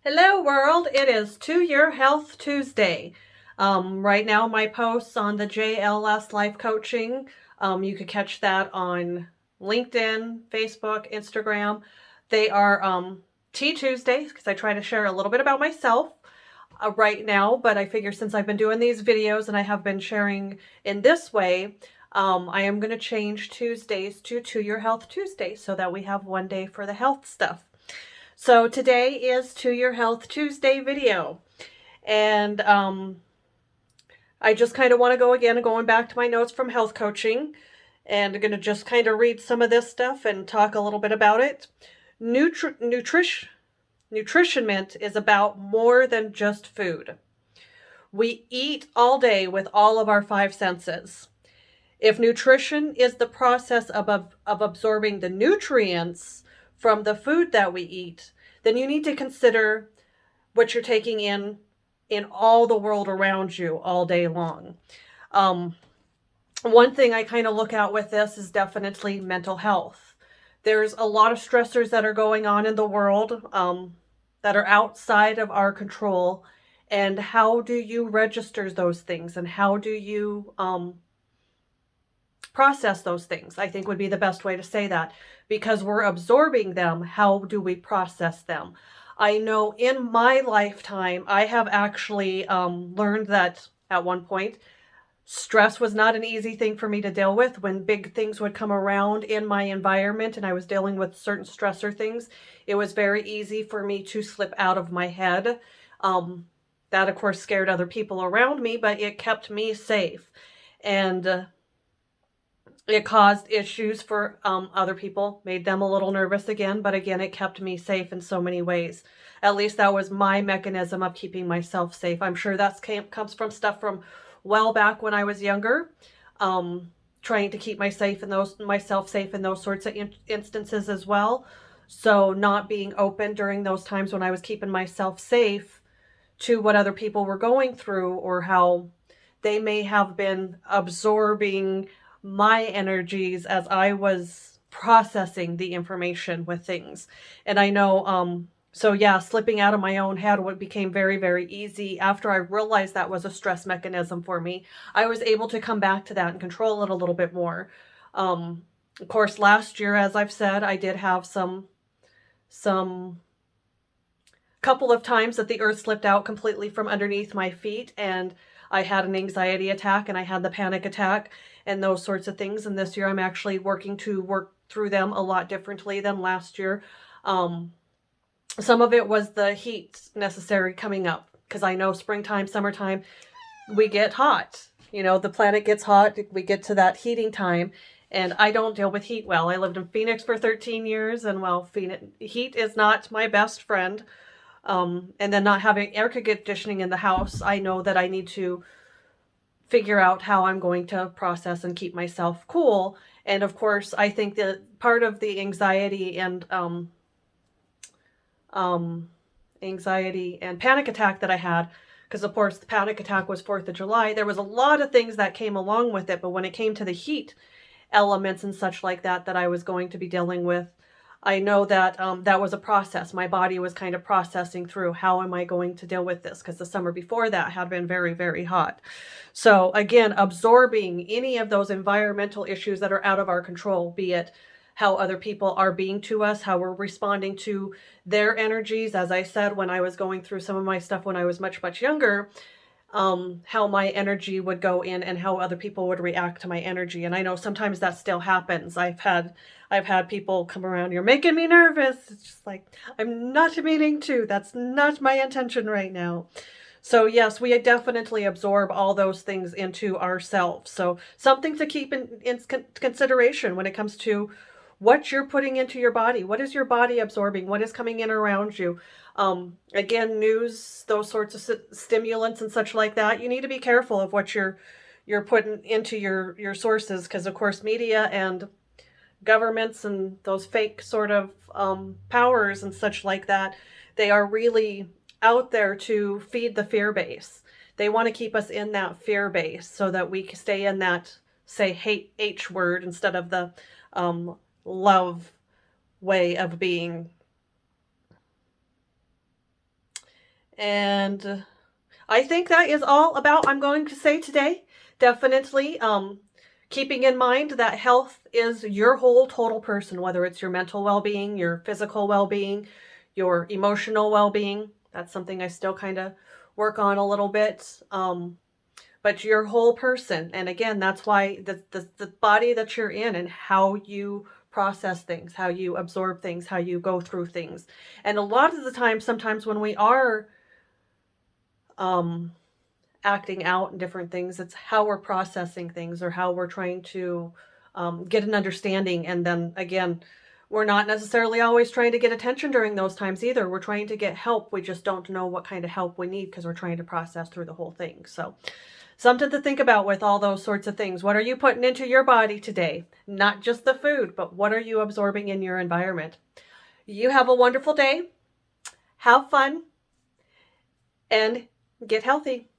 Hello world, it is To Your Health Tuesday. Right now my posts on the JLS Life Coaching, you could catch that on LinkedIn, Facebook, Instagram. They are Tea Tuesdays because I try to share a little bit about myself right now, but I figure since I've been doing these videos and I have been sharing in this way, I am going to change Tuesdays to Your Health Tuesday so that we have one day for the health stuff. So today is To Your Health Tuesday video. And I just kind of want to go again, going back to my notes from health coaching. And I'm going to just kind of read some of this stuff and talk a little bit about it. Nutritionment is about more than just food. We eat all day with all of our five senses. If nutrition is the process of absorbing the nutrients from the food that we eat, then you need to consider what you're taking in all the world around you all day long. One thing I kind of look at with this is definitely mental health. There's a lot of stressors that are going on in the world that are outside of our control. And how do you register those things? And how do you process those things, I think would be the best way to say that. Because we're absorbing them, how do we process them? I know in my lifetime, I have actually learned that at one point, stress was not an easy thing for me to deal with. When big things would come around in my environment and I was dealing with certain stressor things, it was very easy for me to slip out of my head. That, of course, scared other people around me, but it kept me safe. And it caused issues for other people, made them a little nervous again, but again, it kept me safe in so many ways. At least that was my mechanism of keeping myself safe. I'm sure that comes from stuff from well back when I was younger, trying to keep myself safe in those sorts of instances as well. So not being open during those times when I was keeping myself safe to what other people were going through or how they may have been absorbing my energies as I was processing the information with things. And I know, so yeah, slipping out of my own head became very, very easy after I realized that was a stress mechanism for me. I was able to come back to that and control it a little bit more. Of course, last year, as I've said, I did have some couple of times that the earth slipped out completely from underneath my feet, and I had an anxiety attack and I had the panic attack and those sorts of things. And this year I'm actually working to work through them a lot differently than last year. Some of it was the heat necessary coming up, because I know springtime, summertime, we get hot. You know, the planet gets hot. We get to that heating time. And I don't deal with heat well. I lived in Phoenix for 13 years, and well, heat is not my best friend. And then not having air conditioning in the house, I know that I need to figure out how I'm going to process and keep myself cool. And of course, I think that part of the anxiety and panic attack that I had, because of course the panic attack was 4th of July, there was a lot of things that came along with it. But when it came to the heat elements and such like that I was going to be dealing with, I know that that was a process. My body was kind of processing through, how am I going to deal with this? Because the summer before that had been very, very hot. So again, absorbing any of those environmental issues that are out of our control, be it how other people are being to us, how we're responding to their energies. As I said, when I was going through some of my stuff when I was much, much younger, how my energy would go in and how other people would react to my energy. And I know sometimes that still happens. I've had people come around, you're making me nervous. It's just like, I'm not meaning to. That's not my intention right now. So yes, we definitely absorb all those things into ourselves. So something to keep in consideration when it comes to what you're putting into your body. What is your body absorbing? What is coming in around you? Again, news, those sorts of stimulants and such like that. You need to be careful of what you're putting into your sources, because of course media and governments and those fake sort of powers and such like that, they are really out there to feed the fear base. They want to keep us in that fear base so that we stay in that, say, hate H word instead of the love way of being. And I think that is all about I'm going to say today. Definitely keeping in mind that health is your whole total person, whether it's your mental well-being, your physical well-being, your emotional well-being. That's something I still kind of work on a little bit. But your whole person. And again, that's why the body that you're in and how you process things, how you absorb things, how you go through things. And a lot of the time, sometimes when we are um, acting out and different things, it's how we're processing things or how we're trying to get an understanding. And then again, we're not necessarily always trying to get attention during those times either. We're trying to get help. We just don't know what kind of help we need because we're trying to process through the whole thing. So something to think about with all those sorts of things. What are you putting into your body today? Not just the food, but what are you absorbing in your environment? You have a wonderful day. Have fun and get healthy.